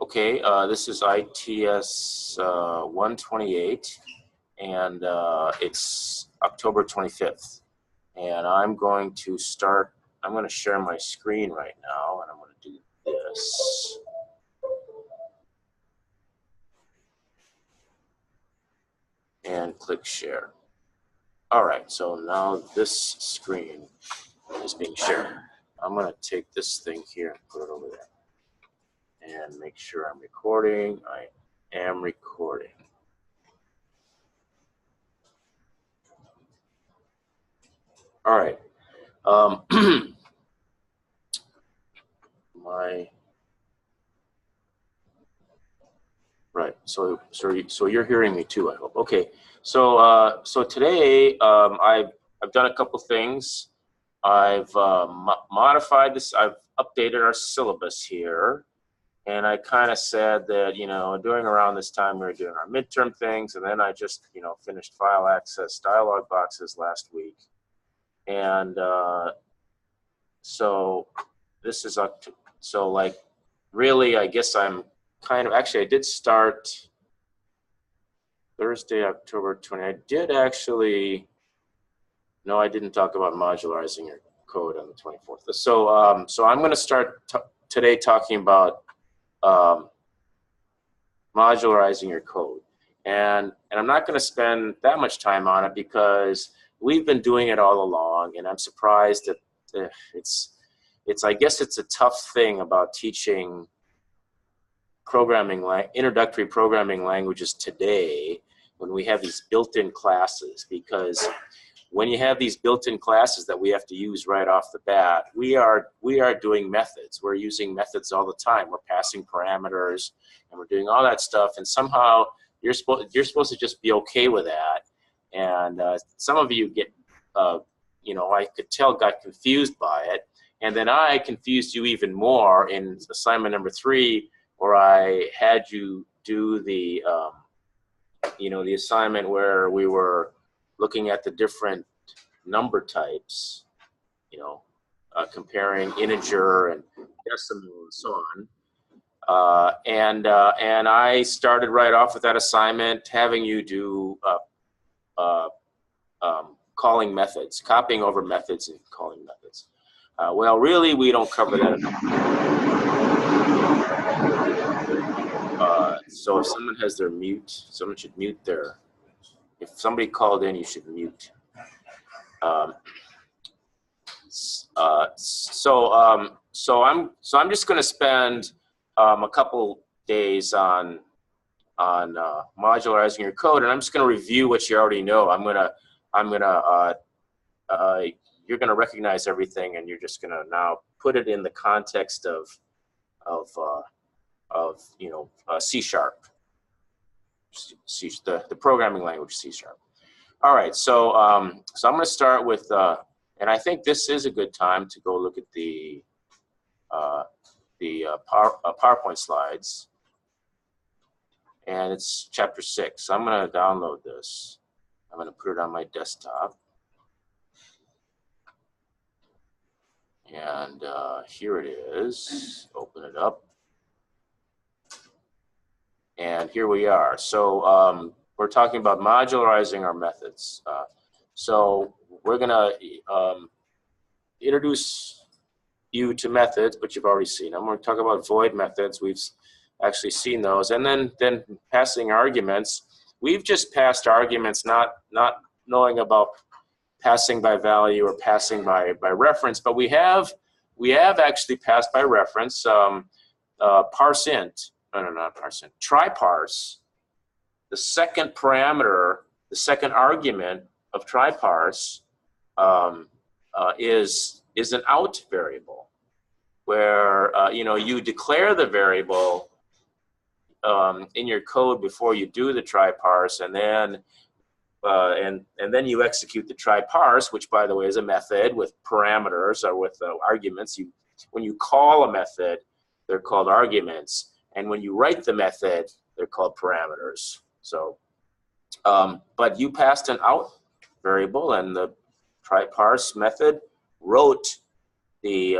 Okay, this is ITS 128, and it's October 25th. And I'm going to start, I'm going to share my screen right now, and I'm going to do this. And click share. All right, so now this screen is being shared. I'm going to take this thing here and put it over there. And make sure I'm recording. I am recording. All right. Right. So you're hearing me too, I hope. Okay. So today I've done a couple things. I've modified this. I've updated our syllabus here. And I kind of said that, you know, during around this time we were doing our midterm things, and then I just, you know, finished file access dialog boxes last week. And so this is up to, so like really I guess I'm kind of, actually I did start Thursday, October 20. I did actually, no, I didn't talk about modularizing your code on the 24th. So, so I'm going to start today talking about modularizing your code, and I'm not going to spend that much time on it because we've been doing it all along, and I'm surprised that it's I guess it's a tough thing about teaching introductory programming languages today when we have these built-in classes, because when you have these built-in classes that we have to use right off the bat, we are doing methods. We're using methods all the time. We're passing parameters, and we're doing all that stuff. And somehow you're supposed to just be okay with that. And some of you get, you know, I could tell got confused by it. And then I confused you even more in assignment number 3, where I had you do the, you know, the assignment where we were looking at the different number types, you know, comparing integer and decimal and so on. And I started right off with that assignment, having you do calling methods, copying over methods and calling methods. Well, really, we don't cover that enough. So if someone has their mute, someone should mute their, if somebody called in, you should mute. So I'm just going to spend a couple days on modularizing your code, and I'm just going to review what you already know. You're going to recognize everything, and you're just going to now put it in the context of you know, C#, the programming language C#. All right, so so I'm going to start with, and I think this is a good time to go look at the PowerPoint slides, and it's chapter 6. So I'm going to download this. I'm going to put it on my desktop, and here it is. Open it up, and here we are. So we're talking about modularizing our methods. So we're going to introduce you to methods, but you've already seen them. We're going to talk about void methods. We've actually seen those. And then passing arguments. We've just passed arguments, not knowing about passing by value or passing by reference, but we have actually passed by reference. Parse int, no, not parse int, try parse. The second parameter, the second argument of try parse is an out variable, where you know, you declare the variable in your code before you do the try parse, and then you execute the try parse, which by the way is a method with parameters or with arguments. When you call a method, they're called arguments, and when you write the method, they're called parameters. So, but you passed an out variable, and the try parse method wrote the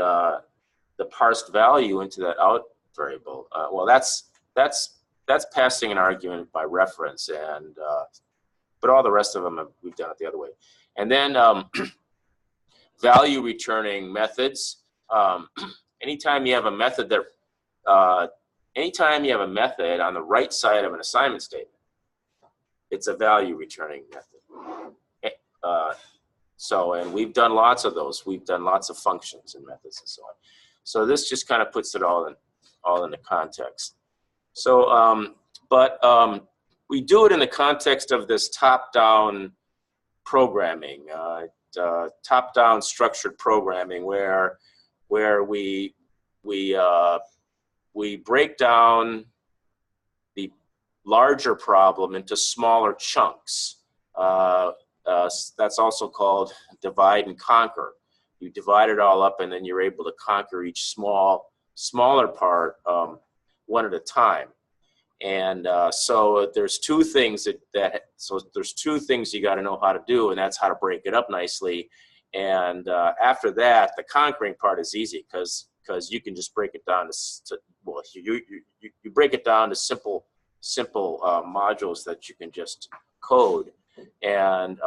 parsed value into that out variable. Well, that's that's passing an argument by reference, and but all the rest of them we've done it the other way. And then value returning methods. Anytime you have a method that anytime you have a method on the right side of an assignment statement, it's a value returning method. And we've done lots of those. We've done lots of functions and methods and so on. So this just kind of puts it all in the context. So, we do it in the context of this top-down programming, top-down structured programming, where we break down the larger problem into smaller chunks. That's also called divide and conquer. You divide it all up, and then you're able to conquer each smaller part one at a time. And so there's two things there's two things you got to know how to do, and that's how to break it up nicely. And after that, the conquering part is easy because you can just break it down to you break it down to simple modules that you can just code. And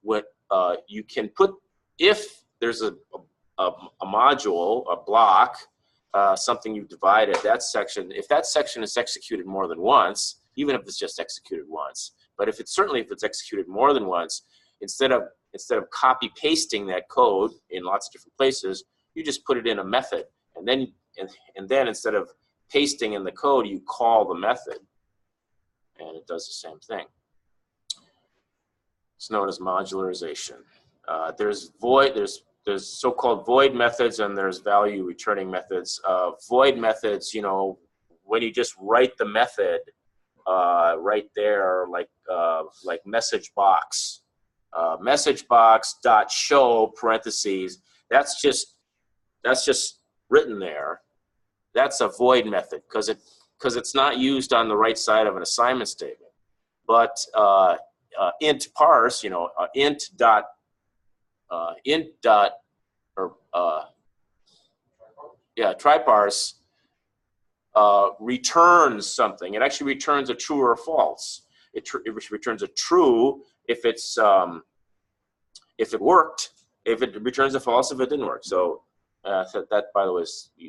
what you can put, if there's a module, a block, something you've divided, that section, if that section is executed more than once, even if it's just executed once, but if it's executed more than once, instead of copy pasting that code in lots of different places, you just put it in a method, and then instead of pasting in the code, you call the method, and it does the same thing. It's known as modularization. There's so-called void methods, and there's value returning methods. Void methods, when you just write the method right there, like message box, message box dot show parentheses. That's just written there. That's a void method because it's not used on the right side of an assignment statement. But int parse, triparse returns something. It actually returns a true or a false. It returns a true if it worked. If it returns a false if it didn't work. So that, by the way,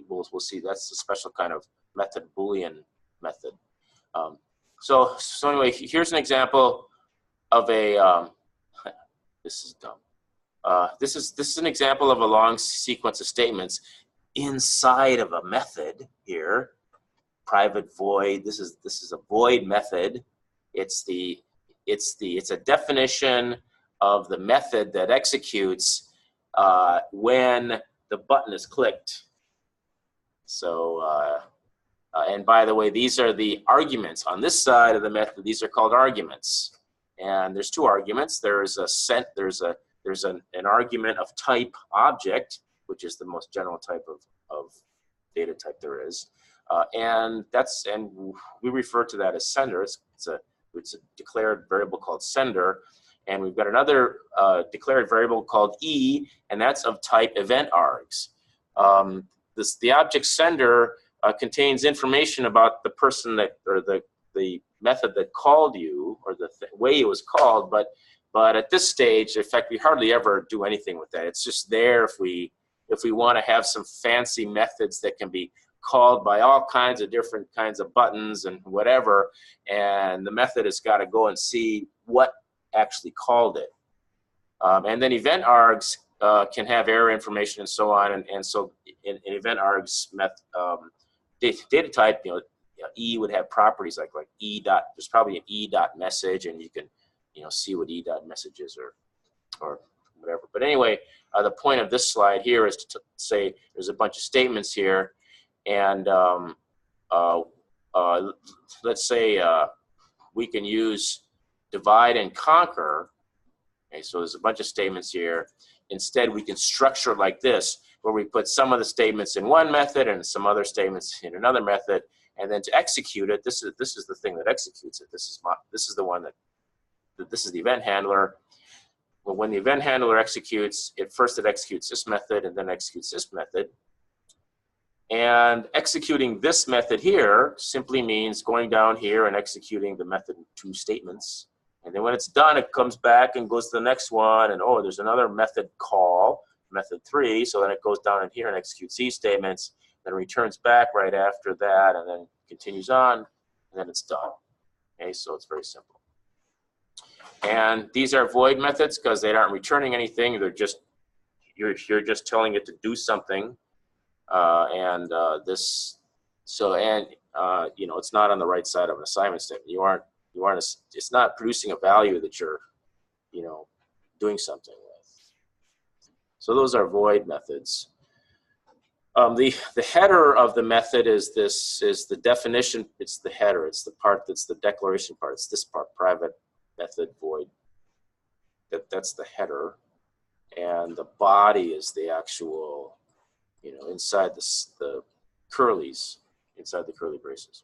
we'll see. That's a special kind of method, Boolean method. So anyway, here's an example of a. This is dumb. This is an example of a long sequence of statements inside of a method here. Private void. This is a void method. It's a definition of the method that executes when the button is clicked. So and by the way, these are the arguments on this side of the method. These are called arguments, and there's two arguments. There's an argument of type object, which is the most general type of data type there is, and we refer to that as sender. It's a declared variable called sender, and we've got another declared variable called e, and that's of type event args. The object sender contains information about the person or the method that called you, or the way it was called, but at this stage, in fact, we hardly ever do anything with that. It's just there if we want to have some fancy methods that can be called by all kinds of different kinds of buttons and whatever, and the method has got to go and see what actually called it. And then event args can have error information and so on, and so in event args data type, E would have properties like E dot. There's probably an E dot message, and you can see what E dot message is or whatever. But anyway, the point of this slide here is to say there's a bunch of statements here, and let's say we can use divide and conquer. Okay, so there's a bunch of statements here. Instead, we can structure it like this, where we put some of the statements in one method and some other statements in another method, and then to execute it, this is the thing that executes it. This is the one this is the event handler. Well, when the event handler executes, first it executes this method and then executes this method. And executing this method here simply means going down here and executing the method in 2 statements. And then when it's done, it comes back and goes to the next one. And oh, there's another method call, method 3. So then it goes down in here and executes these statements, then returns back right after that, and then continues on, and then it's done. Okay, so it's very simple. And these are void methods because they aren't returning anything. They're just, you're just telling it to do something. You know, it's not on the right side of an assignment statement. It's not producing a value that you're, you know, doing something with. So those are void methods. The header of the method is the definition. It's the header. It's the part that's the declaration part. It's this part, private method void. That's the header, and the body is the actual, you know, inside the curlies, inside the curly braces.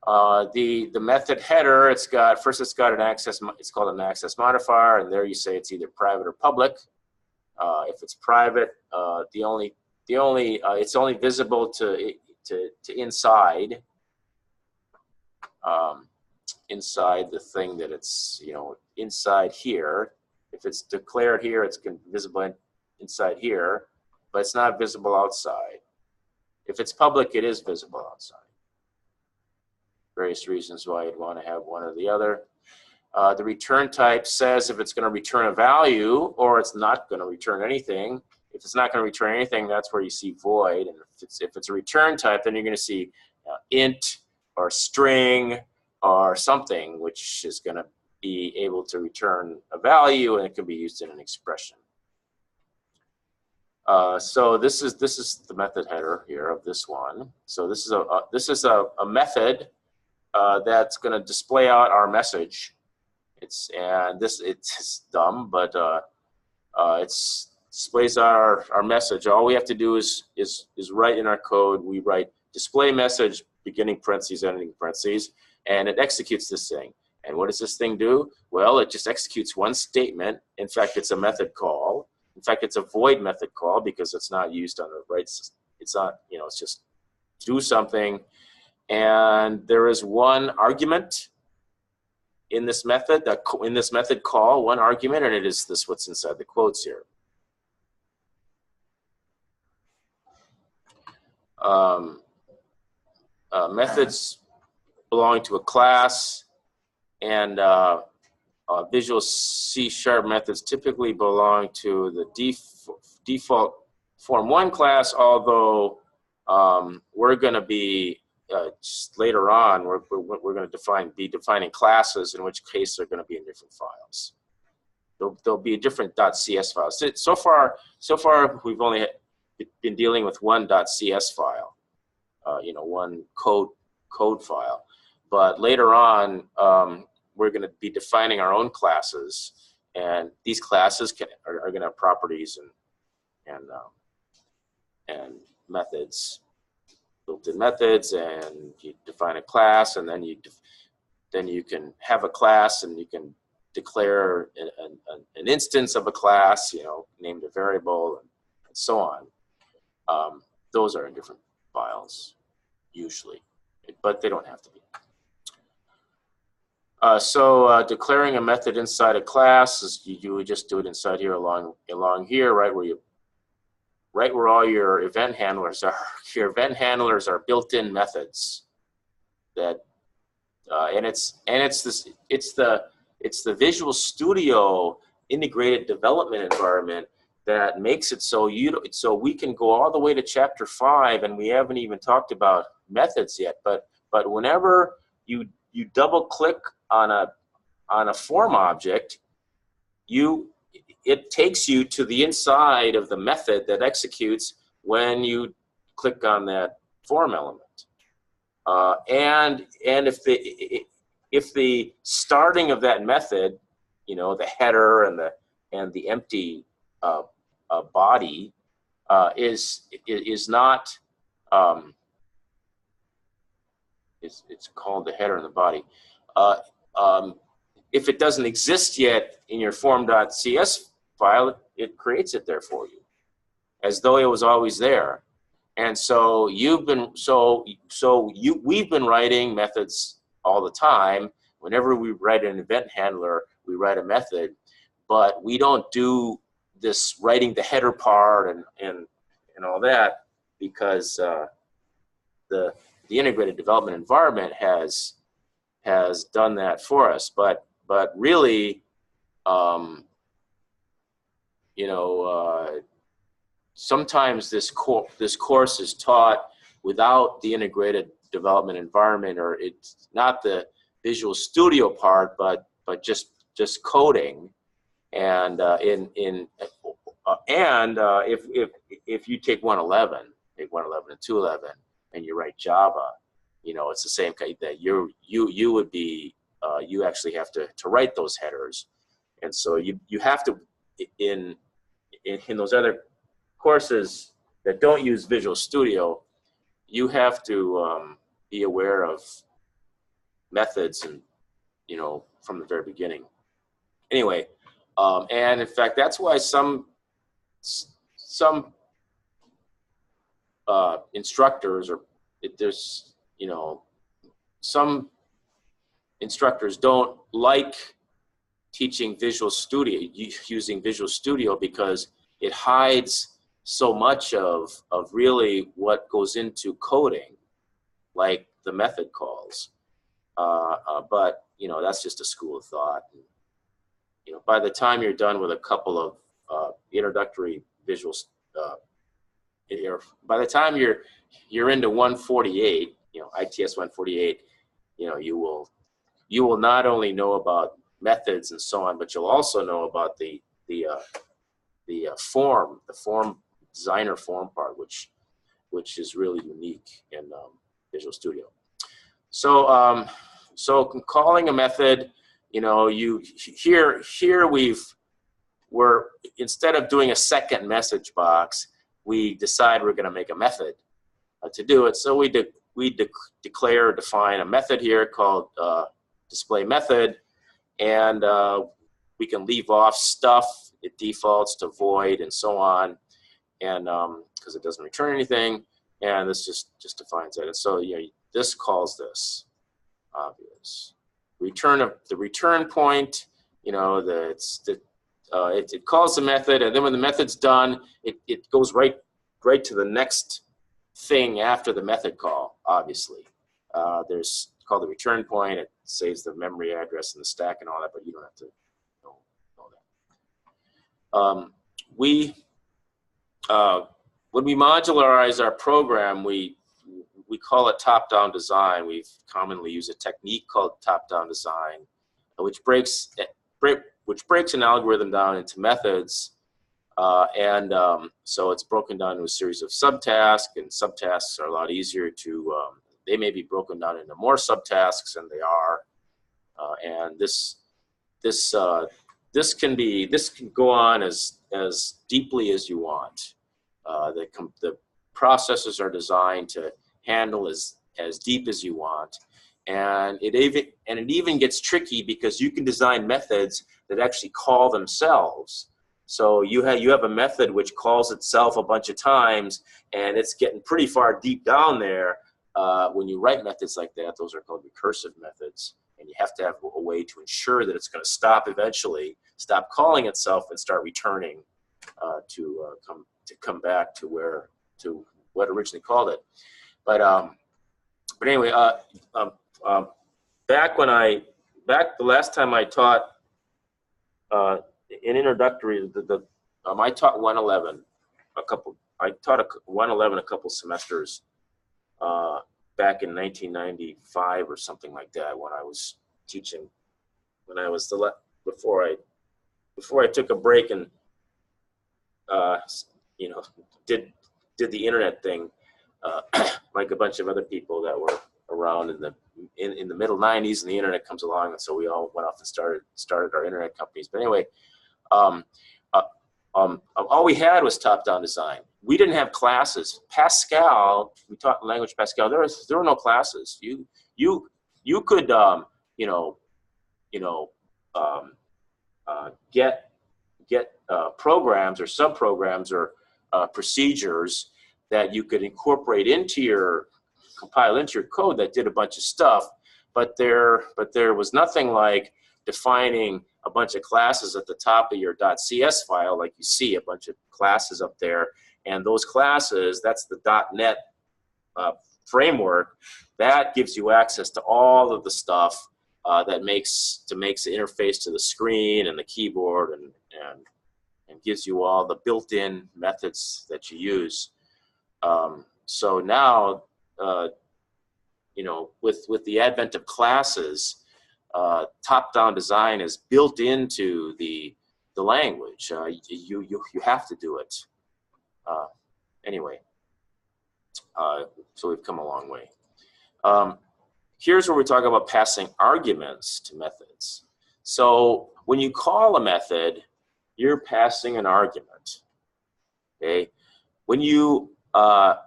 The method header, it's got an access. It's called an access modifier, and there you say it's either private or public. If it's private, it's only visible to inside. Inside the thing that it's, you know, inside here. If it's declared here, it's visible inside here, but it's not visible outside. If it's public, it is visible outside. Various reasons why you'd want to have one or the other. The return type says if it's going to return a value or it's not going to return anything. If it's not going to return anything, that's where you see void. And if it's a return type, then you're going to see int or string or something, which is going to be able to return a value, and it can be used in an expression. So this is the method header here of this one. So this is a method that's going to display out our message. It's dumb, but it displays our message. All we have to do is write in our code. We write display message beginning parentheses, ending parentheses, and it executes this thing. And what does this thing do? Well, it just executes one statement. In fact, it's a method call. In fact, it's a void method call because it's not used on the right. It's not, you know, it's just do something. And there is one argument in this method, call, one argument, and it is this what's inside the quotes here. Methods belong to a class, and Visual C# methods typically belong to the default Form 1 class, although we're going to be, later on, we're going to be defining classes, in which case they're going to be in different files. There'll be different .cs files. So far we've only been dealing with one .cs file, you know, one code file. But later on, we're going to be defining our own classes, and these classes are going to have properties and methods, built-in methods, and you define a class, and then you can have a class, and you can declare an instance of a class, you know, named a variable, and so on. Those are in different files, usually, but they don't have to be. Declaring a method inside a class is you would just do it inside here along here, right where all your event handlers are. Your event handlers are built-in methods that, and it's the Visual Studio integrated development environment that makes it so we can go all the way to Chapter 5, and we haven't even talked about methods yet. But whenever you double-click on a form object, it takes you to the inside of the method that executes when you click on that form element. And if the starting of that method, you know, the header and the empty body is not, it's called the header and the body. If it doesn't exist yet in your form.cs file, it creates it there for you, as though it was always there. And so we've been writing methods all the time. Whenever we write an event handler, we write a method, but we don't do this writing the header part and all that, because the integrated development environment has done that for us. But really, sometimes this course is taught without the integrated development environment, or it's not the Visual Studio part, but just coding. And if you take 111, take 111 and 211, and you write Java, it's the same kind that you would be you actually have to write those headers, and so you have to in those other courses that don't use Visual Studio, you have to be aware of methods and from the very beginning. Anyway, and in fact, that's why some instructors, or there's some instructors don't like teaching Visual Studio, using Visual Studio, because it hides so much of really what goes into coding, like the method calls. But that's just a school of thought. By the time you're done with a couple of introductory visuals, by the time you're into 148, ITS 148, you will not only know about methods and so on, but you'll also know about the form designer form part, which is really unique in Visual Studio. So so calling a method, we're instead of doing a second message box, we decide we're going to make a method to do it. So we define a method here called display method, and we can leave off stuff. It defaults to void and so on, and because it doesn't return anything, and this just defines it. And so this calls this obvious. The return point, it calls the method, and then when the method's done, it goes right to the next thing after the method call. Obviously, there's called the return point. It saves the memory address and the stack and all that, but you don't have to know that. When we modularize our program, we call it top-down design. We've commonly used a technique called top-down design, which breaks an algorithm down into methods, so it's broken down into a series of subtasks, and subtasks are a lot easier to. They may be broken down into more subtasks than they are, and this can go on as deeply as you want. The processes are designed to handle as deep as you want, and it even gets tricky because you can design methods that actually call themselves. So you have a method which calls itself a bunch of times, and it's getting pretty far deep down there. When you write methods like that, those are called recursive methods, and you have to have a way to ensure that it's going to stop eventually, stop calling itself, and start returning to come back to what originally called it. But anyway, back the last time I taught in introductory, I taught 111 I taught 111 a couple semesters back in 1995 or something like that, when I was teaching, before I took a break and did the internet thing, like a bunch of other people that were around in the middle 90s, and the internet comes along, and so we all went off and started our internet companies. But anyway, all we had was top-down design. We didn't have classes. Pascal, we taught language Pascal. There were no classes. You could get programs or subprograms or procedures that you could incorporate into your, compile into your code that did a bunch of stuff, but there was nothing like defining a bunch of classes at the top of your .cs file, like you see a bunch of classes up there, and those classes, that's the .NET framework, that gives you access to all of the stuff that makes the interface to the screen and the keyboard, and gives you all the built-in methods that you use. So now, you know, with the advent of classes, top-down design is built into the language. You have to do it. Anyway, so we've come a long way. Here's where we talk about passing arguments to methods. So when you call a method, you're passing an argument. Okay. When you write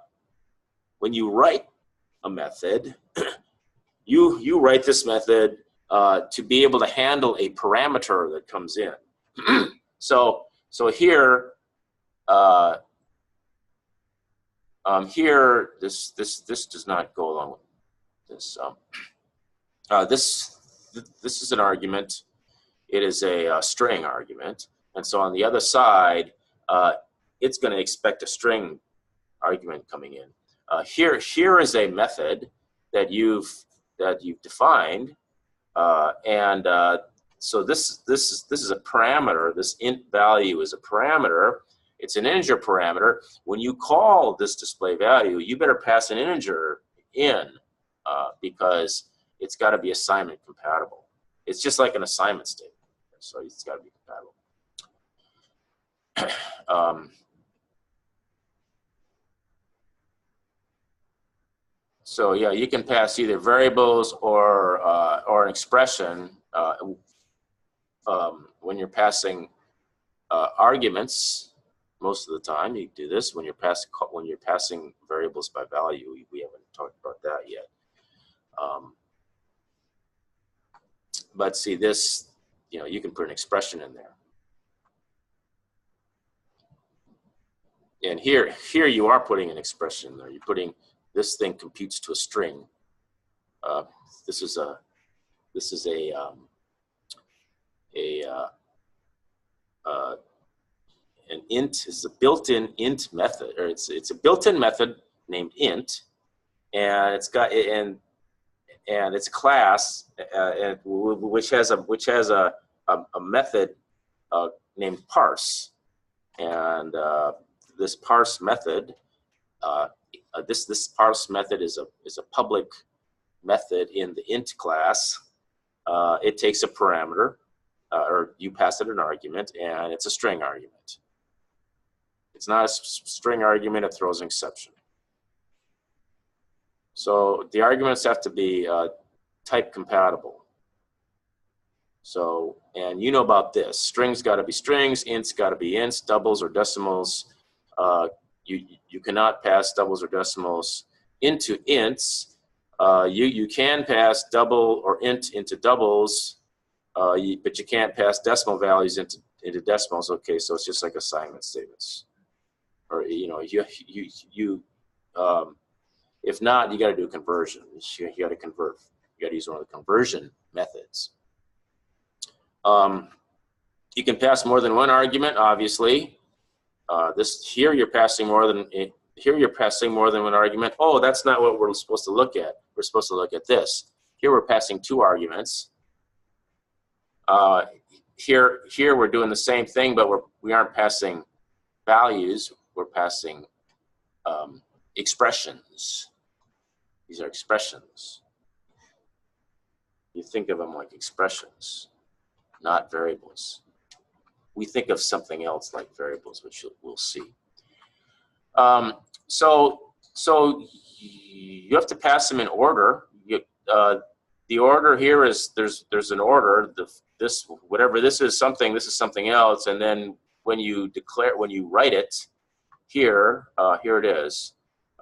a method, you write this method to be able to handle a parameter that comes in. So here, here this does not go along with this. This is an argument. It is a string argument, and so on the other side, it's going to expect a string argument coming in. Here is a method that you've defined, so this is a parameter. This int value is a parameter. It's an integer parameter. When you call this display value, you better pass an integer in because it's got to be assignment compatible. It's just like an assignment statement, so it's got to be compatible. So yeah, you can pass either variables or an expression when you're passing arguments. Most of the time, you do this when you're passing variables by value. We haven't talked about that yet. But see this, you know, you can put an expression in there. And here you are putting an expression in there. You're putting, this thing computes to a string. This is an int is a built-in int method, or it's a built-in method named int, and it's got and it's a class which has a method named parse, and this parse method this parse method is a public method in the int class. It takes a parameter, or you pass it an argument, and it's a string argument. It's not a string argument, it throws an exception. So the arguments have to be type compatible. So, and you know about this. Strings got to be strings, ints got to be ints, doubles or decimals. You cannot pass doubles or decimals into ints. You can pass double or int into doubles, but you can't pass decimal values into decimals. Okay, so it's just like assignment statements. Or you know, if not, you got to do a conversion. You got to convert. You got to use one of the conversion methods. You can pass more than one argument, obviously. Here you're passing more than one argument. Oh, that's not what we're supposed to look at. We're supposed to look at this. Here we're passing two arguments. Here we're doing the same thing, but we aren't passing values. We're passing expressions. These are expressions. You think of them like expressions, not variables. We think of something else like variables, which we'll see. So you have to pass them in order. The order here is there's an order. Whatever this is something, this is something else, and then when you write it here, here it is.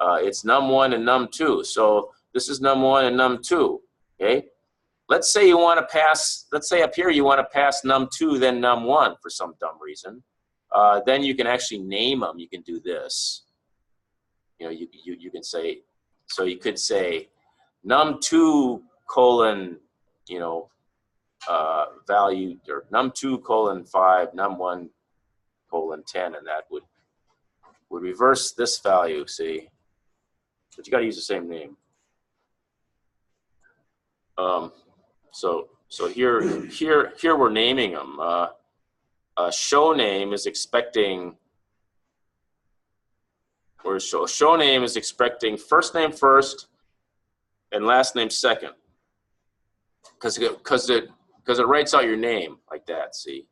It's num1 and num2. So this is num1 and num2. Okay. Let's say you want to pass. Let's say up here you want to pass num2 then num1 for some dumb reason. Then you can actually name them. You can do this. you can say, so you could say num2 colon, value, or num2 colon 5, num1 colon 10, and that would reverse this value, see? But you got to use the same name. So here we're naming them. Show name is expecting, or show name is expecting first name first and last name second, because it writes out your name like that. See,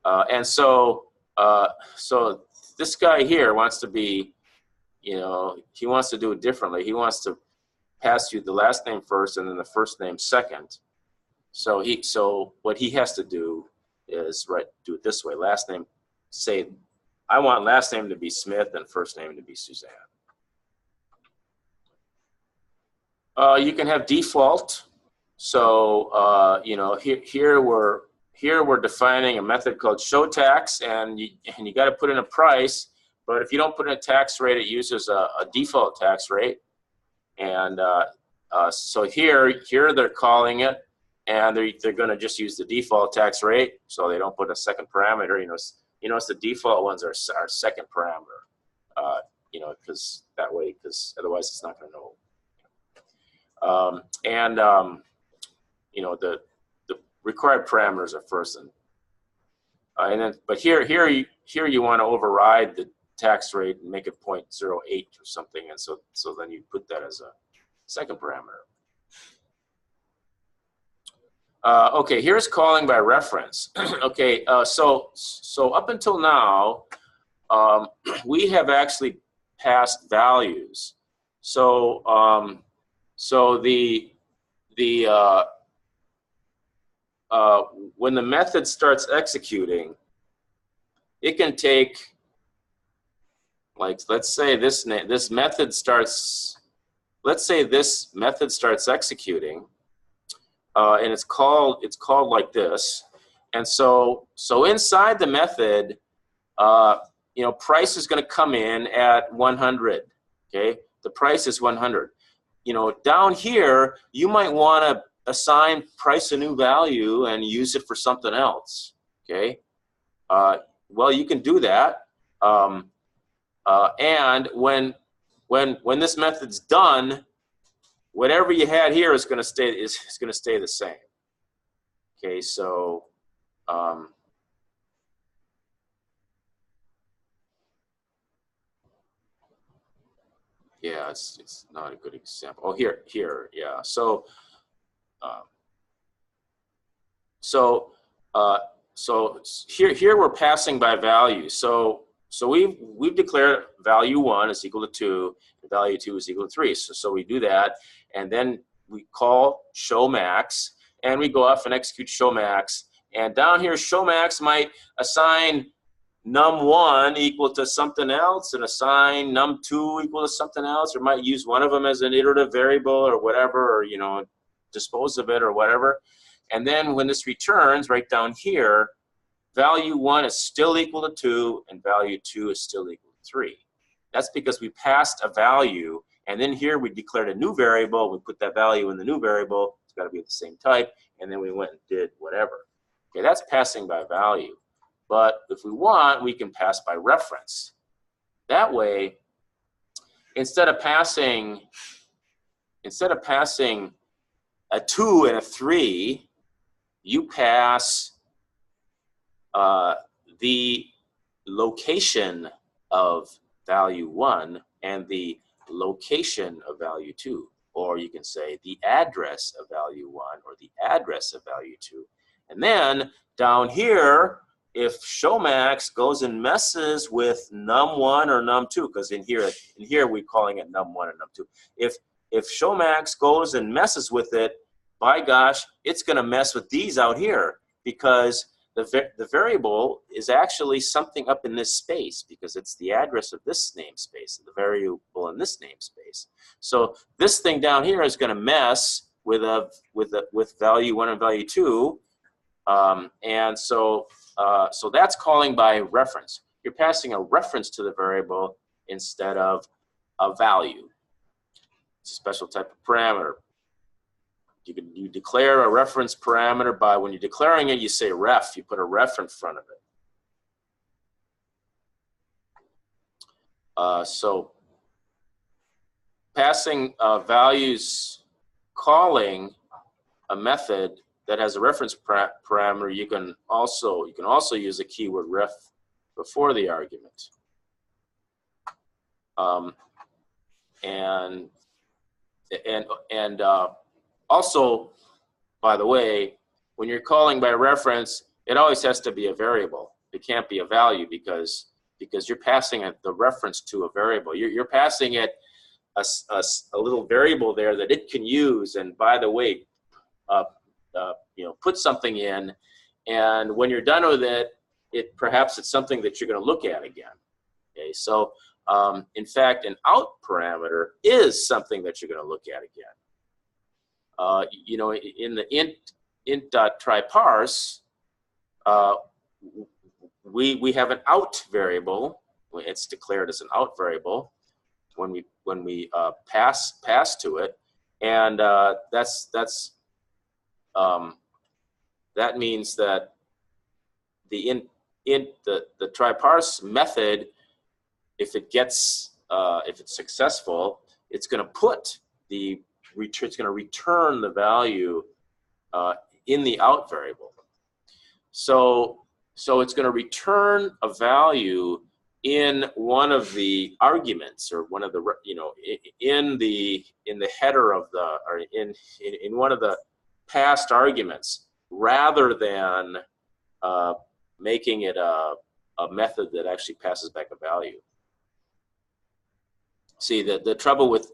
and so this guy here wants to be, he wants to do it differently. He wants to pass you the last name first and then the first name second. So what he has to do is do it this way. Last name, say, I want last name to be Smith and first name to be Suzanne. You can have default. So here we're defining a method called show tax, and you got to put in a price. But if you don't put in a tax rate, it uses a default tax rate. And so here they're calling it, and they're going to just use the default tax rate, so they don't put a second parameter. It's the default ones are second parameter. Because otherwise it's not going to know. The required parameters are first, but here you want to override the tax rate and make it 0.08 or something, and so then you put that as a second parameter. Okay, here's calling by reference. Okay, so up until now, we have actually passed values. So when the method starts executing, it can take, like, let's say this method starts executing, and it's called like this, and so inside the method, price is going to come in at 100. Okay, the price is 100. Down here you might want to assign price a new value and use it for something else. Okay, well, you can do that, and when this method's done, whatever you had here is going to stay the same. Okay, so yeah, it's not a good example. Oh, here, yeah. So here we're passing by value. So we've declared value 1 is equal to 2, and value 2 is equal to 3. So we do that, and then we call show max, and we go off and execute show max. And down here, show max might assign num1 equal to something else, and assign num2 equal to something else, or might use one of them as an iterative variable or whatever, or dispose of it or whatever. And then when this returns right down here, value 1 is still equal to 2, and value 2 is still equal to 3. That's because we passed a value, and then here we declared a new variable. We put that value in the new variable. It's got to be of the same type, and then we went and did whatever. Okay, that's passing by value. But if we want, we can pass by reference. That way, instead of passing a 2 and a 3, you pass the location of value 1 and the location of value 2, or you can say the address of value 1 or the address of value 2. And then down here, if showmax goes and messes with num1 or num2, because in here we're calling it num1 and num2. If showmax goes and messes with it, by gosh, it's going to mess with these out here, because the variable is actually something up in this space, because it's the address of this namespace, the variable in this namespace. So this thing down here is going to mess with value 1 and value 2, and so that's calling by reference. You're passing a reference to the variable instead of a value. It's a special type of parameter. You declare a reference parameter by, when you're declaring it, you say ref. You put a ref in front of it. So passing values, calling a method that has a reference parameter, you can also use a keyword ref before the argument. Also, by the way, when you're calling by reference, it always has to be a variable. It can't be a value because you're passing it the reference to a variable. You're passing it a little variable there that it can use. And by the way, put something in, and when you're done with it, perhaps it's something that you're going to look at again. Okay, so in fact, an out parameter is something that you're going to look at again. In the int.try parse, we have an out variable. It's declared as an out variable when we pass to it, and that means that the try parse method, if it's successful, it's going to return the value in the out variable. So it's going to return a value in one of the arguments, or one of the in the header of the, or in one of the past arguments, rather than making it a method that actually passes back a value. See, the trouble with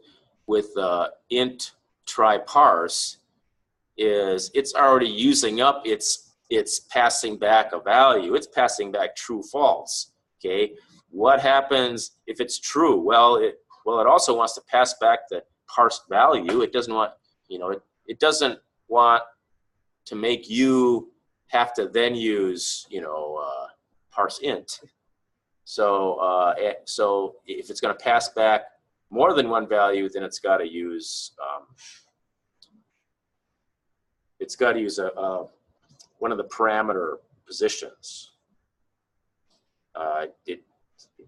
int try parse is it's already using up its passing back a value. It's passing back true false. Okay, what happens if it's true? Well, it also wants to pass back the parsed value. It doesn't want, it doesn't want to make you have to then use parse int. So if it's going to pass back more than one value, then it's got to use one of the parameter positions.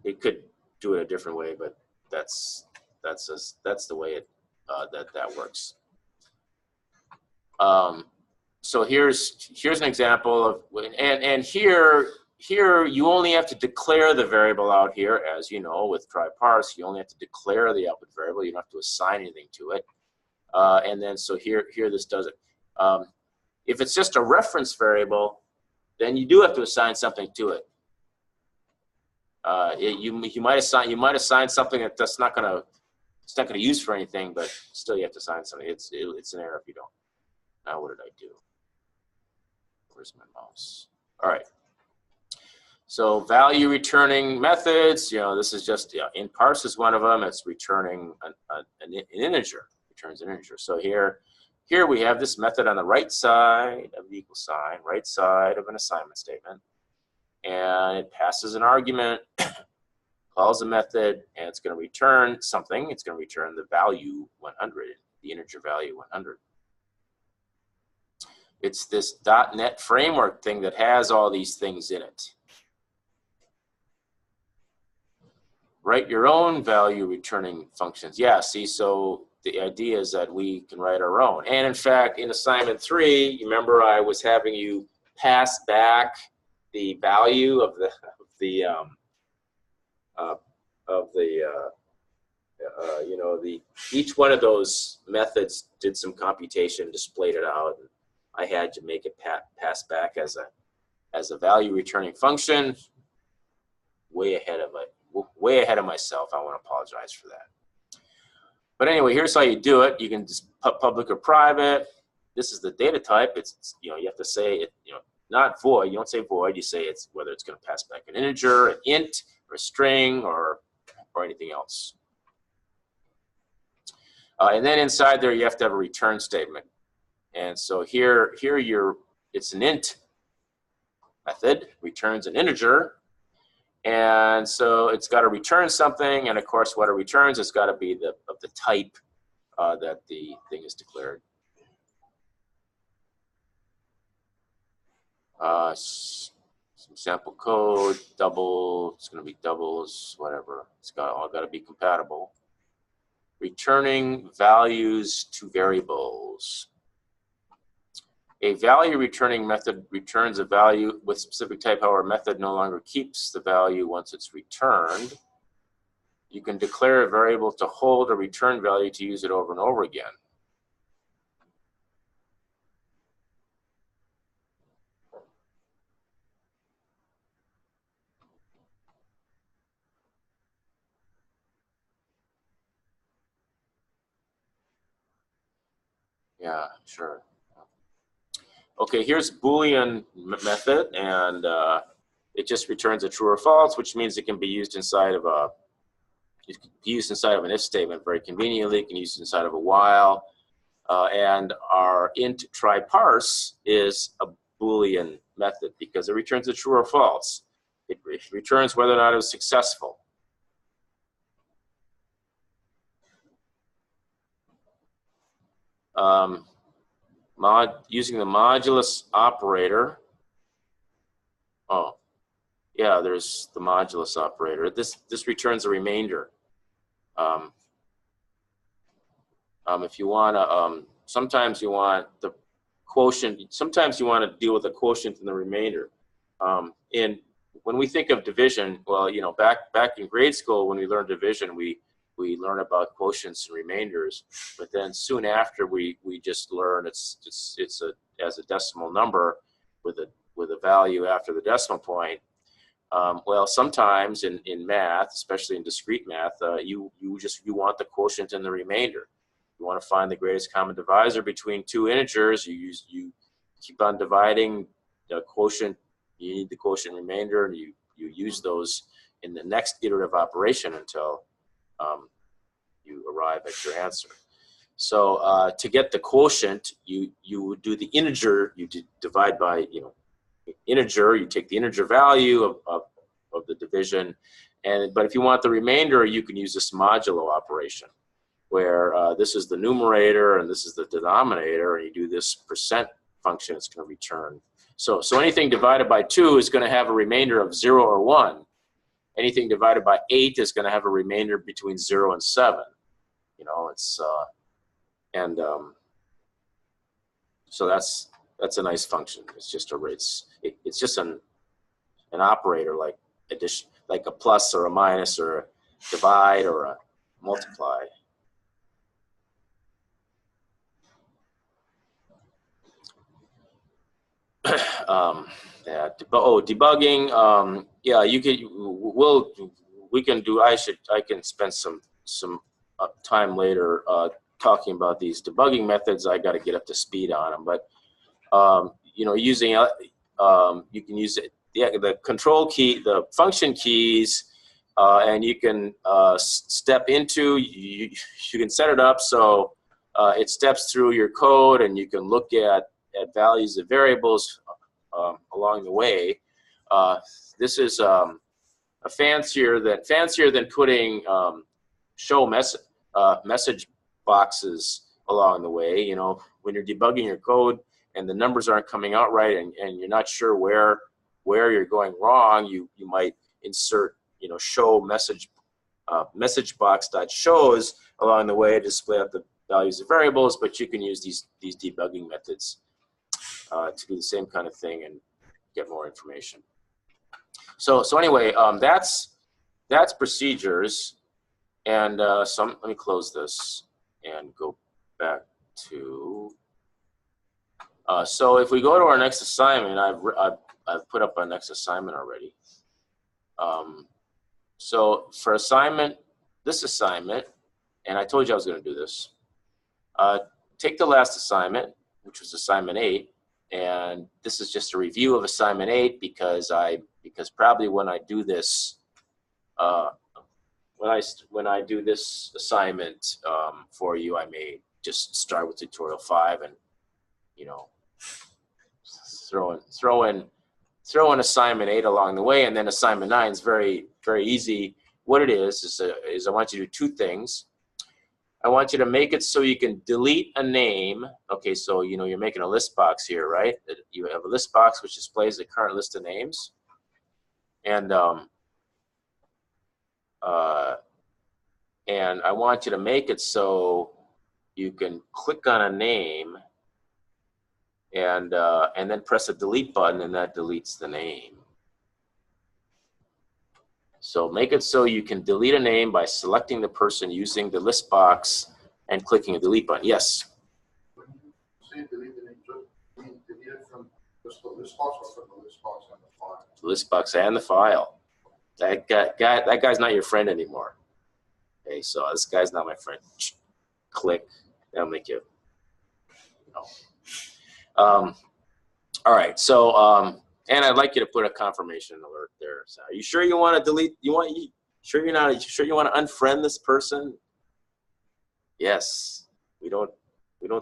It could do it a different way, but that's the way that works. So here's an example of, and here you only have to declare the variable out here, as you know, with try parse. You only have to declare the output variable. You don't have to assign anything to it. And then so here this does it. If it's just a reference variable, then you do have to assign something to it. You might assign something that's not gonna use for anything, but still you have to assign something. It's an error if you don't. Now what did I do? Where's my mouse? All right. So value returning methods. This is just int parse is one of them. It's returning an integer. Returns an integer. So here we have this method on the right side of the equal sign, right side of an assignment statement, and it passes an argument, calls a method, and it's going to return something. It's going to return the value 100, the integer value 100. It's this .NET framework thing that has all these things in it. Write your own value returning functions. Yeah, see, so the idea is that we can write our own. And in fact, in assignment 3, you remember I was having you pass back the value of each one of those methods did some computation, displayed it out. And I had to make it pass back as a value returning function. Way ahead of myself. I want to apologize for that. But anyway, here's how you do it. You can just put public or private. This is the data type. It's you have to say it, not void. You don't say void. You say it's whether it's going to pass back an integer, an int, or a string, or anything else. And then inside there, you have to have a return statement. And so here it's an int method, returns an integer, And so it's got to return something, and of course what it returns has got to be of the type that the thing is declared. Some sample code, double, it's going to be doubles, whatever. It's all got to be compatible. Returning values to variables. A value returning method returns a value with specific type. However, method no longer keeps the value once it's returned. You can declare a variable to hold a return value to use it over and over again. Yeah, sure. Okay, here's Boolean method, and it just returns a true or false, which means it can be used inside of an if statement very conveniently. It can be used inside of a while, and our int try parse is a Boolean method because it returns a true or false. It returns whether or not it was successful. Using the modulus operator. Oh, yeah, there's the modulus operator. This returns a remainder. If you want to, sometimes you want the quotient. Sometimes you want to deal with the quotient and the remainder. And when we think of division, well, you know, back in grade school when we learned division, we learn about quotients and remainders. But then soon after, we just learn it's as a decimal number with a value after the decimal point. Well, sometimes in math, especially in discrete math, you want the quotient and the remainder. You want to find the greatest common divisor between two integers. You keep on dividing the quotient. You need the quotient remainder, and you use those in the next iterative operation until you arrive at your answer. So to get the quotient, you would do the integer. You divide by integer. You take the integer value of the division, but if you want the remainder, you can use this modulo operation, where this is the numerator and this is the denominator, and you do this percent function. It's going to return. So anything divided by 2 is going to have a remainder of 0 or 1. Anything divided by 8 is going to have a remainder between 0 and 7. You know, it's so that's a nice function. It's just it's just an operator like addition, like a plus or a minus or a divide or a multiply. Debugging. Yeah, we can do. I can spend some time later talking about these debugging methods. I got to get up to speed on them, but using you can use it. Yeah, the control key, the function keys, and you can step into. You can set it up so it steps through your code, and you can look at values of variables along the way. This is fancier than putting show message boxes along the way. You know, when you're debugging your code and the numbers aren't coming out right, and you're not sure where you're going wrong, you might insert show message box.shows along the way to display out the values of variables. But you can use these debugging methods to do the same kind of thing and get more information. So anyway, that's procedures, and let me close this and go back to. So if we go to our next assignment, I've put up our next assignment already. So for this assignment, and I told you I was going to do this. Take the last assignment, which was assignment 8. And this is just a review of assignment 8 because probably when I do this when I do this assignment for you, I may just start with tutorial 5 and throw in throw in assignment 8 along the way, and then assignment 9 is very, very easy. What it is I want you to do 2 things. I want you to make it so you can delete a name. Okay, so you know you're making a list box here, right? You have a list box which displays the current list of names, and I want you to make it so you can click on a name and then press a delete button, and that deletes the name. So make it so you can delete a name by selecting the person using the list box and clicking a delete button. Yes? When you say delete the name, delete it from just the list box or from the list box and the file? The list box and the file. That guy's not your friend anymore. Okay, so this guy's not my friend. Click. That'll make you know. All right, so and I'd like you to put a confirmation alert there. So are you sure you want to delete? Sure you want to unfriend this person? Yes. We don't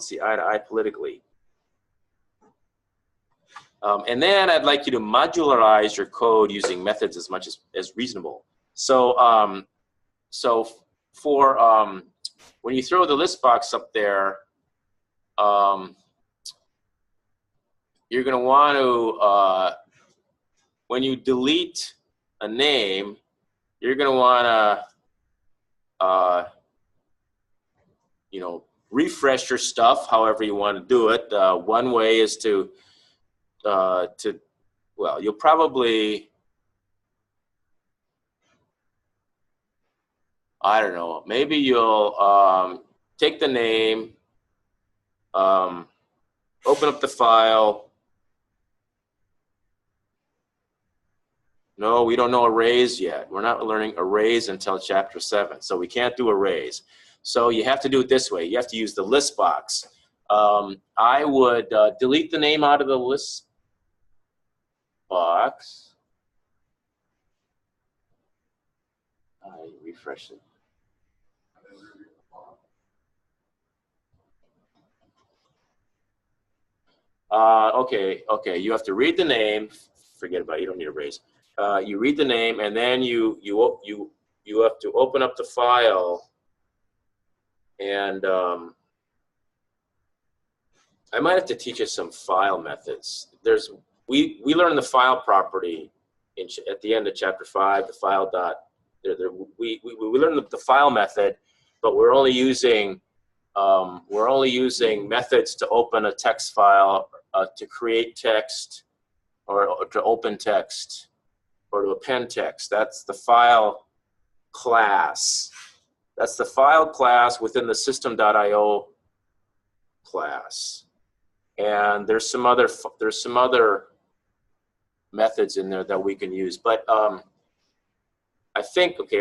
see eye to eye politically. And then I'd like you to modularize your code using methods as much as reasonable. So for when you throw the list box up there, you're going to want to, when you delete a name, you're going to want to, you know, refresh your stuff however you want to do it. One way is to well, you'll probably, I don't know, maybe you'll take the name, open up the file. No, we don't know arrays yet. We're not learning arrays until chapter 7, so we can't do arrays. So you have to do it this way. You have to use the list box. I would delete the name out of the list box. I refresh it. Okay. You have to read the name. Forget about it. You don't need arrays. You read the name, and then you have to open up the file, and I might have to teach you some file methods. We learned the file property at the end of chapter 5. The file dot. We learned the file method, but we're only using methods to open a text file, to create text, or to open text, or to append text. That's the file class. That's the file class within the system.io class. And there's some other methods in there that we can use. But I think, okay,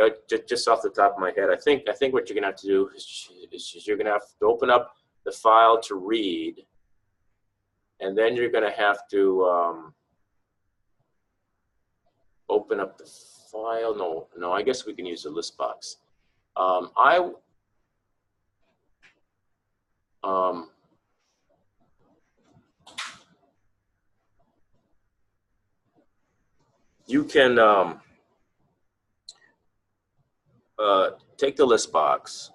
just off the top of my head, I think what you're gonna have to do is you're gonna have to open up the file to read, and then you're gonna have to open up the file. No, I guess we can use the list box. You can take the list box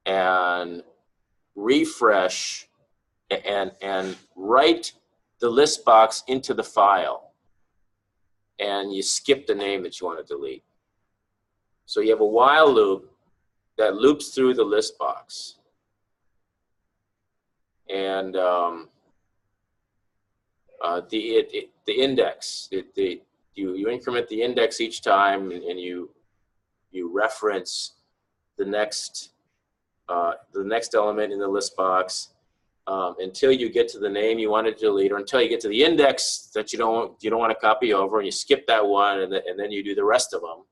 and refresh and write the list box into the file, and you skip the name that you want to delete. So you have a while loop that loops through the list box, and the index, you increment the index each time, and you reference the next element in the list box until you get to the name you want to delete, or until you get to the index that you don't want to copy over, and you skip that one, and then you do the rest of them.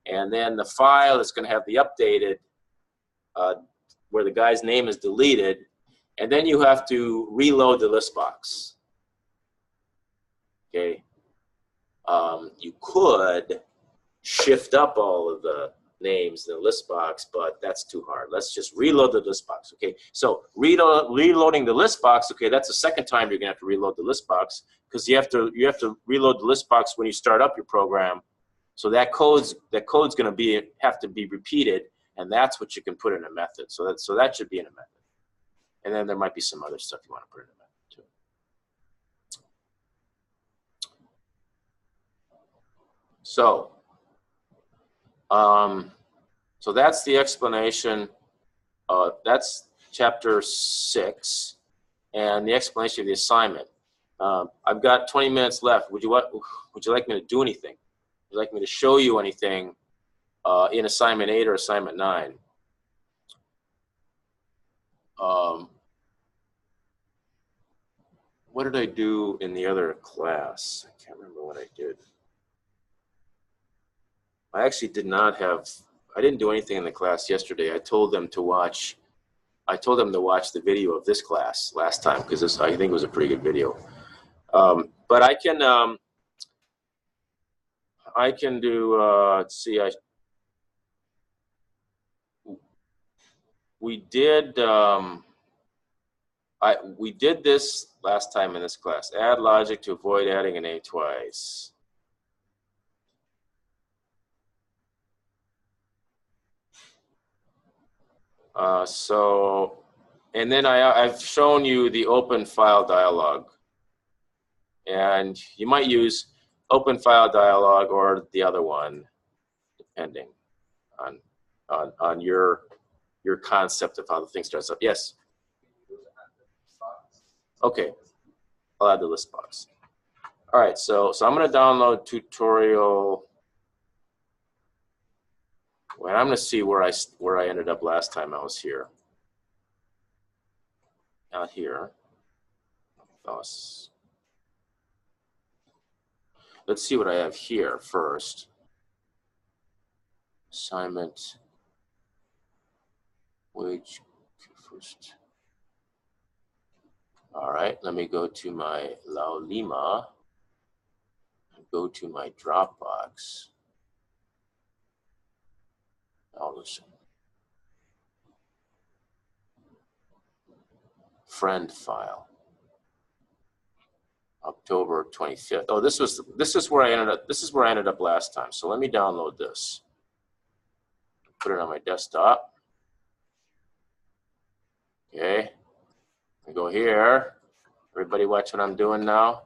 And then the file is going to have the updated where the guy's name is deleted, and then you have to reload the list box. Okay. You could shift up all of the names in the list box, but that's too hard. Let's just reload the list box. Okay, so reloading the list box. Okay, that's the second time you're gonna have to reload the list box, because you have to reload the list box when you start up your program. So that code's gonna have to be repeated, and that's what you can put in a method. So that should be in a method. And then there might be some other stuff you want to put in a method too. So, so that's the explanation. That's chapter 6, and the explanation of the assignment. I've got 20 minutes left. Would you like me to do anything? Would you like me to show you anything in assignment 8 or assignment 9? What did I do in the other class? I can't remember what I did. I actually did not have, I didn't do anything in the class yesterday. I told them to watch the video of this class last time, because this, I think, was a pretty good video. But I can do, let's see, we did this last time in this class. Add logic to avoid adding a name twice. And then I've shown you the open file dialog, and you might use open file dialog or the other one, depending on your concept of how the thing starts up. Yes. Okay, I'll add the list box. All right, so I'm going to download tutorial. Well, I'm going to see where I ended up last time I was here. Out here. Let's see what I have here first. Assignment. Wage first. All right, let me go to my Laulima and go to my Dropbox. Halverson. Friend file. October 25th. Oh, this is where I ended up. This is where I ended up last time. So let me download this. Put it on my desktop. Okay. I go here. Everybody watch what I'm doing now.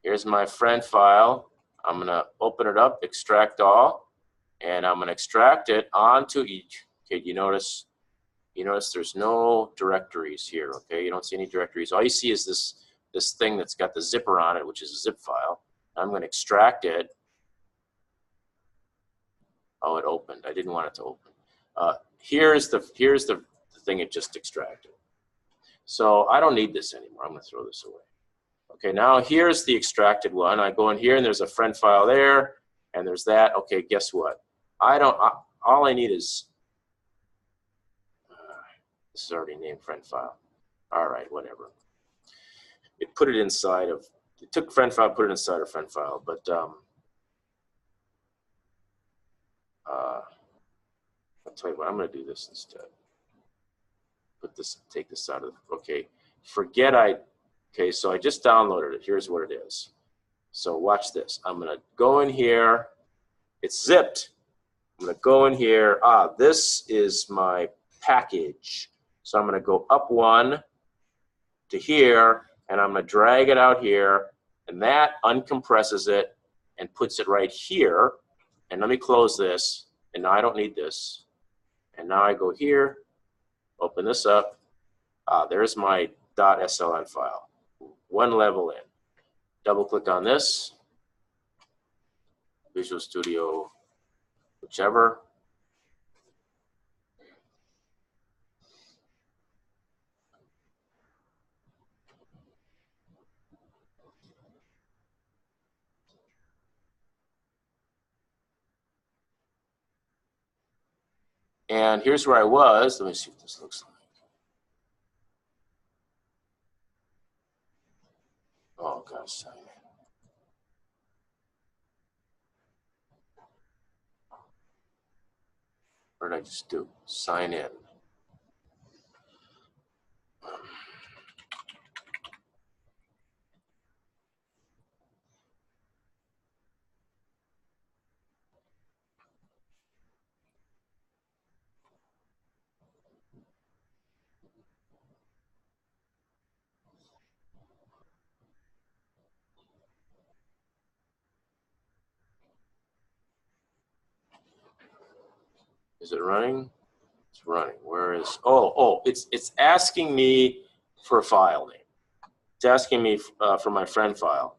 Here's my friend file. I'm gonna open it up, extract all, and I'm gonna extract it onto each. Okay, you notice there's no directories here. Okay, you don't see any directories. All you see is this thing that's got the zipper on it, which is a zip file. I'm gonna extract it. Oh, it opened. I didn't want it to open. Here's the thing it just extracted. So I don't need this anymore. I'm gonna throw this away. Okay, now here's the extracted one. I go in here and there's a friend file there, and there's that. Okay, guess what? All I need is, this is already named friend file. All right, whatever. It put it inside of, it took friend file, put it inside of friend file, but I'll tell you what, I'm gonna do this instead. Put this, take this out of, okay, okay, so I just downloaded it. Here's what it is. So watch this. I'm gonna go in here. It's zipped. I'm gonna go in here. This is my package. So I'm gonna go up one to here, and I'm gonna drag it out here, and that uncompresses it and puts it right here. And let me close this, and now I don't need this. And now I go here, open this up. There's my .sln file. One level in. Double click on this. Visual Studio, whichever. And here's where I was. Let me see what this looks like. Oh, gosh. What did I just do? Sign in. Is it running? It's running. Where is? Oh, it's asking me for a file name. It's asking me for my friend file.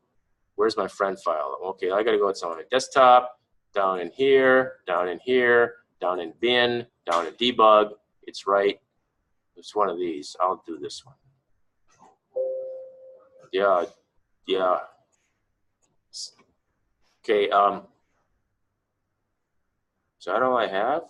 Where's my friend file? Okay, I gotta go. It's on my desktop, down in here, down in here, down in bin, down in debug. It's right. It's one of these. I'll do this one. Yeah. Okay. Is that all I have?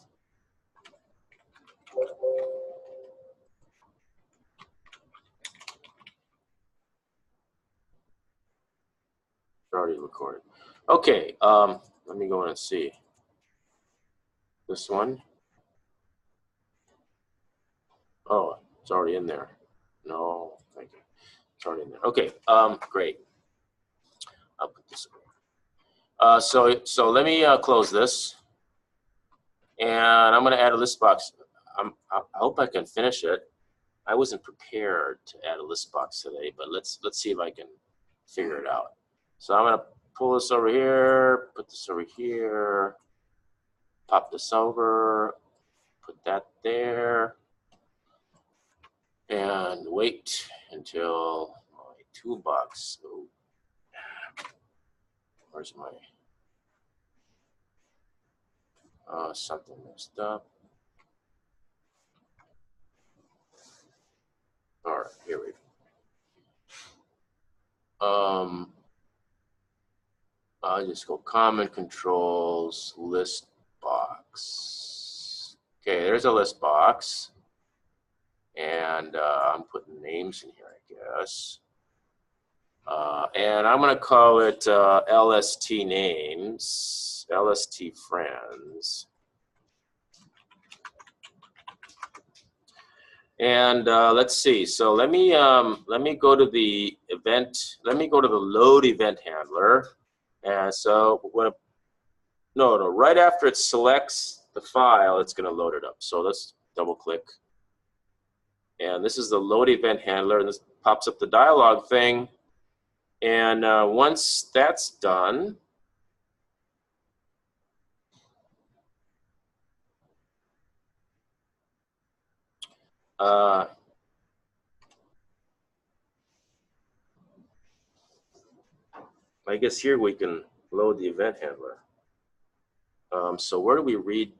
Already recorded. Okay, let me go in and see. This one. Oh, it's already in there. No, thank you. It's already in there. Okay, great. I'll put this away. So let me close this, and I'm going to add a list box. I hope I can finish it. I wasn't prepared to add a list box today, but let's see if I can figure it out. So I'm going to pull this over here, put this over here, pop this over, put that there, and wait until my toolbox. Oh, where's my something messed up. All right, here we go. I'll just go common controls, list box. Okay, there's a list box. And I'm putting names in here, I guess. And I'm going to call it LST names, LST friends. And let's see. So let me go to the event. Let me go to the load event handler. And so when right after it selects the file, it's going to load it up. So let's double click. And this is the load event handler, and this pops up the dialog thing. And once that's done, I guess here we can load the event handler. So where do we read?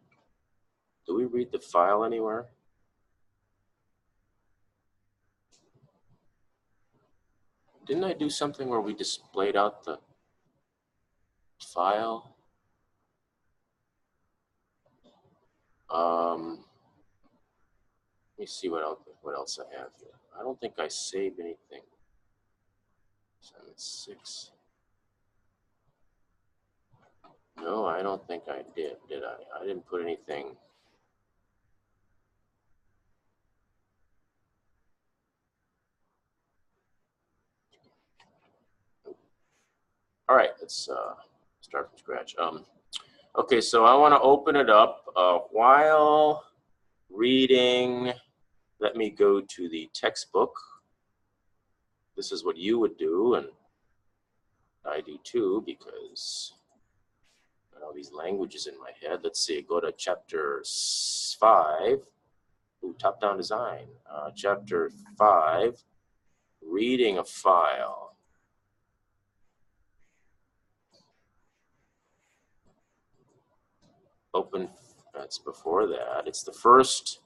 Do we read the file anywhere? Didn't I do something where we displayed out the file? Let me see what else I have here. I don't think I saved anything. 7.6. No, I don't think I did I? I didn't put anything. All right, let's start from scratch. Okay, so I want to open it up. While reading, let me go to the textbook. This is what you would do, and I do too, because I have all these languages in my head. Let's see, go to chapter 5. Ooh, top-down design. Chapter 5, reading a file. Open, that's before that. It's the first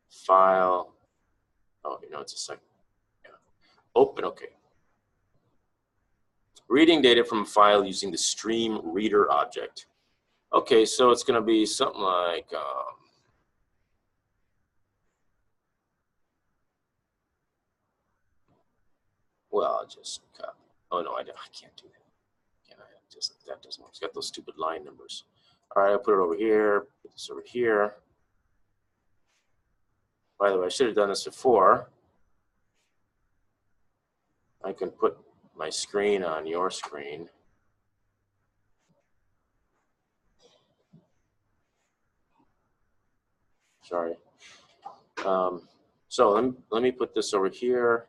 file. Oh, it's a second. Yeah. Open, okay. Reading data from a file using the stream reader object. Okay, so it's going to be something like, well, I'll just copy. Oh no, I can't do that. Can I? That doesn't work. It's got those stupid line numbers. All right, I'll put it over here, put this over here. By the way, I should have done this before. I can put my screen on your screen. Sorry. So let me put this over here,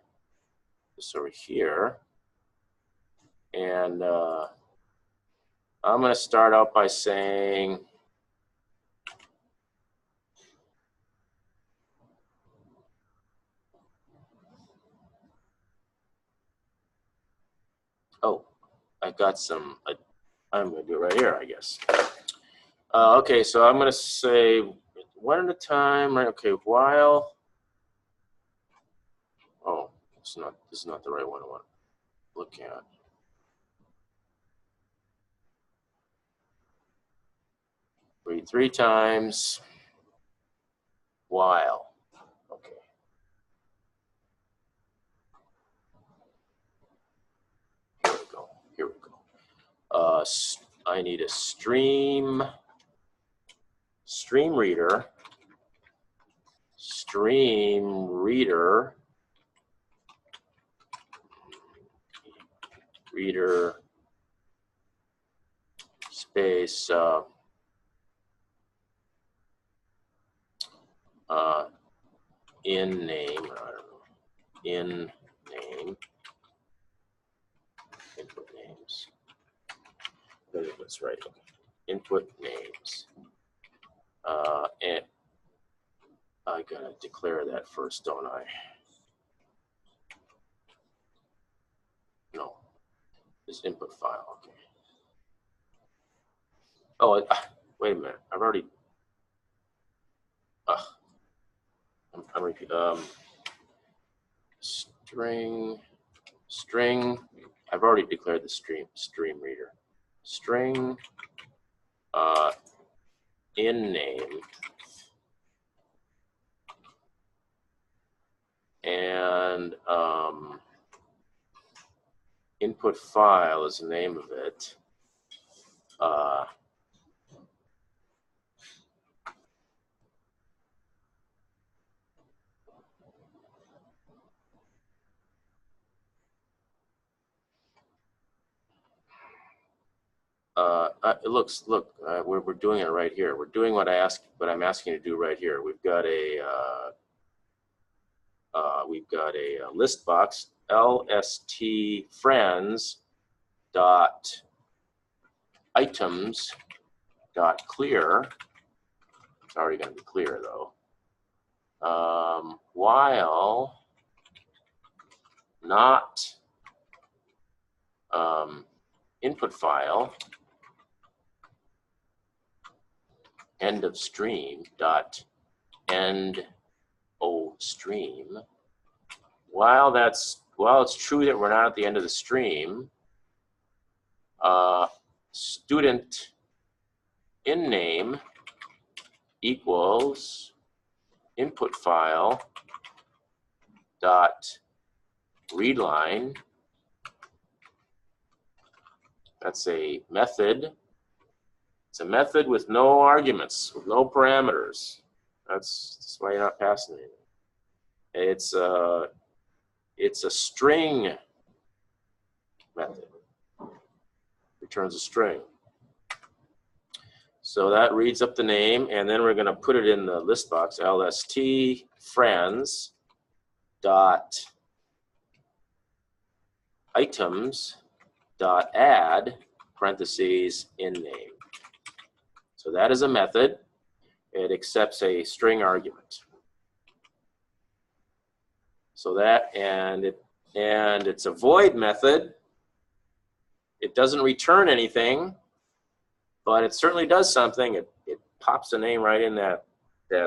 and I'm going to start out by saying, oh, I got some, I'm going to do it right here, I guess. Okay, so I'm going to say one at a time, right? Okay, while, oh, this is not the right one I want to look at. Read 3 times, while, okay. Here we go. I need a stream reader space in name, I don't know, in name, input names. That's right. Okay. Input names. And I gotta declare that first, don't I? No. This input file. Okay. Oh, wait a minute. I've already. I'm repeating. String. I've already declared the stream reader. String. In name. And input file is the name of it. Look, we're doing it right here. We're doing what I'm asking you to do right here. We've got a list box, LST friends dot items dot clear. It's already going to be clear though. While not input file end of stream dot end o stream. While it's true that we're not at the end of the stream, student in name equals input file dot readline. That's a method. It's a method with no arguments, with no parameters. That's why you're not passing anything. It's a string method. Returns a string. So that reads up the name, and then we're going to put it in the list box, LST friends dot items dot add parentheses in name. So that is a method. It accepts a string argument. So that, and it's a void method. It doesn't return anything, but it certainly does something. It pops a name right in that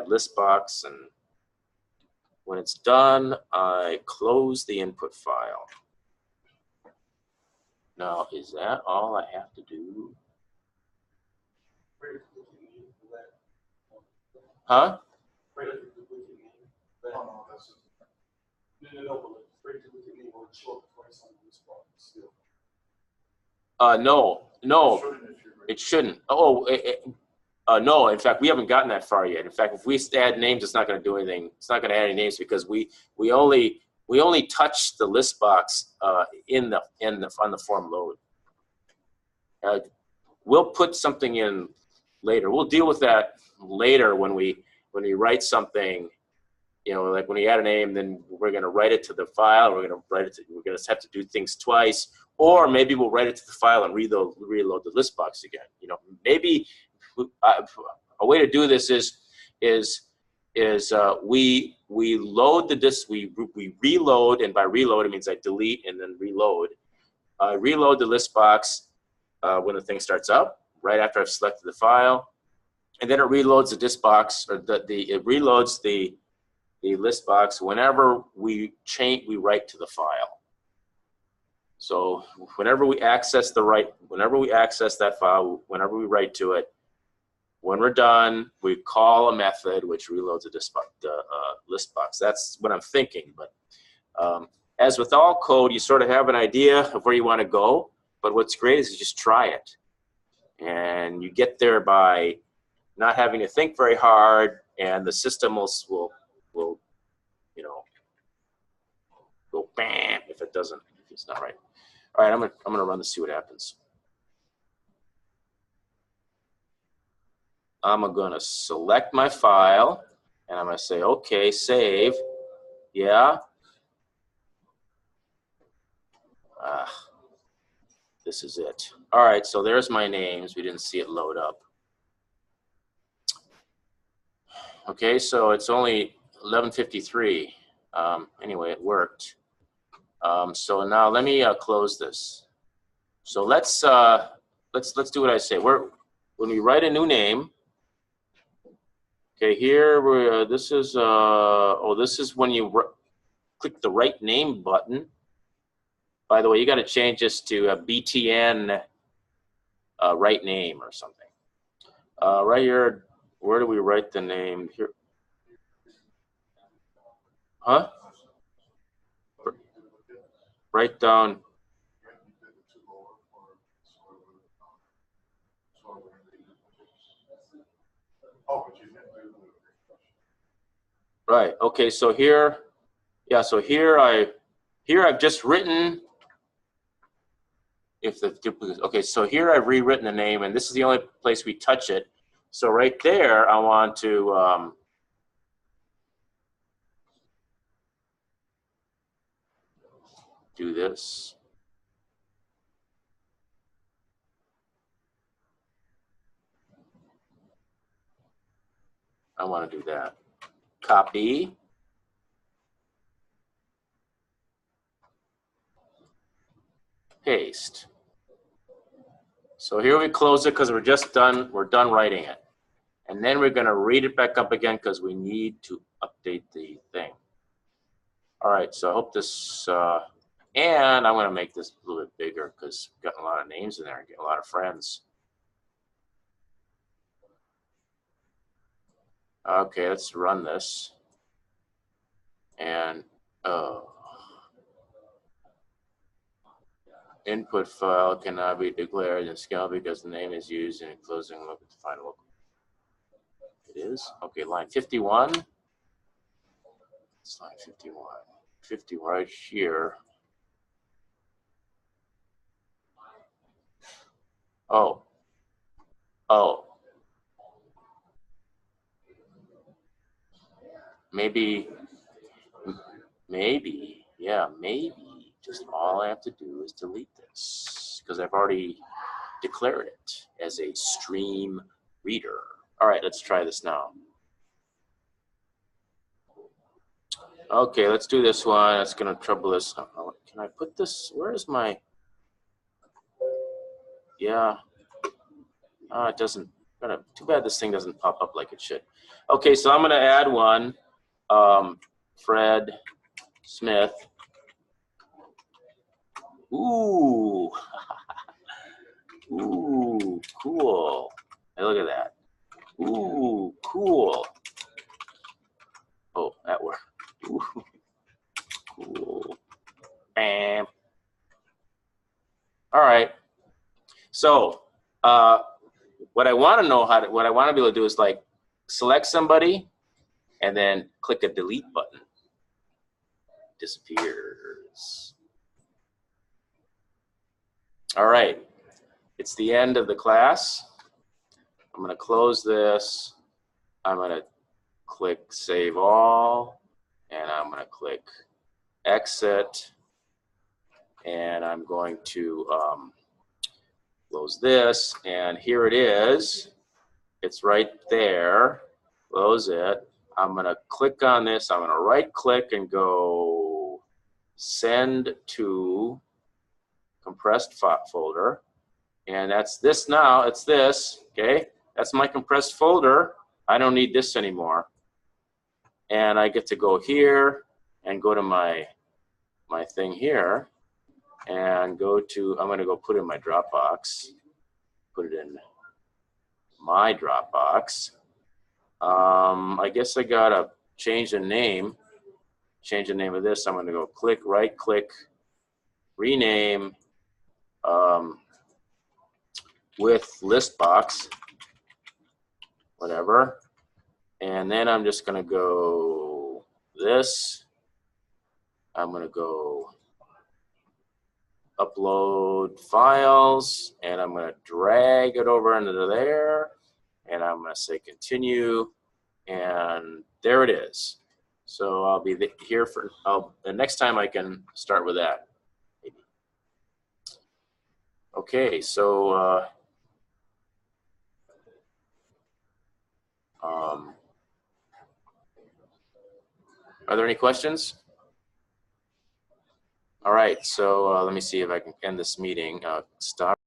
list box, and when it's done, I close the input file. Now, is that all I have to do? Huh? No, it shouldn't. Oh, No, in fact, we haven't gotten that far yet. In fact, if we add names, it's not going to do anything. It's not going to add any names because we only touch the list box on the form load. We'll put something in later. We'll deal with that later when we write something. You know, like when we add a name, then we're going to write it to the file. We're going to have to do things twice, or maybe we'll write it to the file and reload the list box again. You know, maybe a way to do this is we load the disk. We reload, and by reload it means I delete and then reload. Reload the list box when the thing starts up, right after I've selected the file, and then it reloads the disk box, or it reloads the list box whenever we write to the file. So whenever we access that file, whenever we write to it, when we're done, we call a method which reloads the list box. That's what I'm thinking. But as with all code, you sort of have an idea of where you want to go. But what's great is you just try it, and you get there by not having to think very hard, and the system will you know, go bam if it's not right. All right, I'm gonna run this, see what happens. I'm gonna select my file, and I'm gonna say, okay, save. Yeah. This is it. All right, so there's my names. We didn't see it load up. Okay, so it's only 11:53. Anyway, it worked. So now let me close this. So let's do what I say. When we write a new name. Okay, here this is when you click the right name button. By the way, you got to change this to a BTN right name or something. Right here, where do we write the name? Here. Huh? Write down. Right. Okay. So here, yeah. So here I've just written. If the duplicate. Okay. So here I've rewritten the name, and this is the only place we touch it. So right there, I want to. Do this. I want to do that. Copy. Paste. So here we close it because we're done writing it. And then we're going to read it back up again because we need to update the thing. All right, so I hope this, and I'm going to make this a little bit bigger because we've got a lot of names in there and getting a lot of friends. Okay, let's run this. And input file cannot be declared in scale because the name is used in closing local to find local. It is? Okay, line 51. It's line 51. 50 right here. Oh. Maybe, yeah, maybe just all I have to do is delete this because I've already declared it as a stream reader. All right, let's try this now. Okay, let's do this one. That's gonna trouble us. Can I put this? Where is my? Yeah. It doesn't. Too bad this thing doesn't pop up like it should. Okay, so I'm gonna add one. Fred Smith. Ooh. Ooh, cool. Hey, look at that. Ooh, cool. Oh, that worked. Ooh, cool. Bam. All right. So, what what I want to know what I want to be able to do is like select somebody and then click a delete button. Disappears. All right, it's the end of the class. I'm going to close this. I'm going to click Save All, and I'm going to click Exit, and I'm going to close this, and here it is. It's right there. Close it. I'm going to click on this. I'm going to right-click and go Send to Compressed Folder. And that's this now. It's this. Okay? That's my compressed folder. I don't need this anymore. And I get to go here and go to my thing here and go to, I'm going to go put in my Dropbox. Put it in my Dropbox. I guess I got to change the name. Change the name of this. I'm going to go click, right click, rename with ListBox, whatever. And then I'm just going to go this. I'm going to go upload files, and I'm going to drag it over into there, and I'm going to say continue, and there it is. So I'll be here for, the next time I can start with that. Maybe. Okay, so are there any questions? All right, so let me see if I can end this meeting. Stop.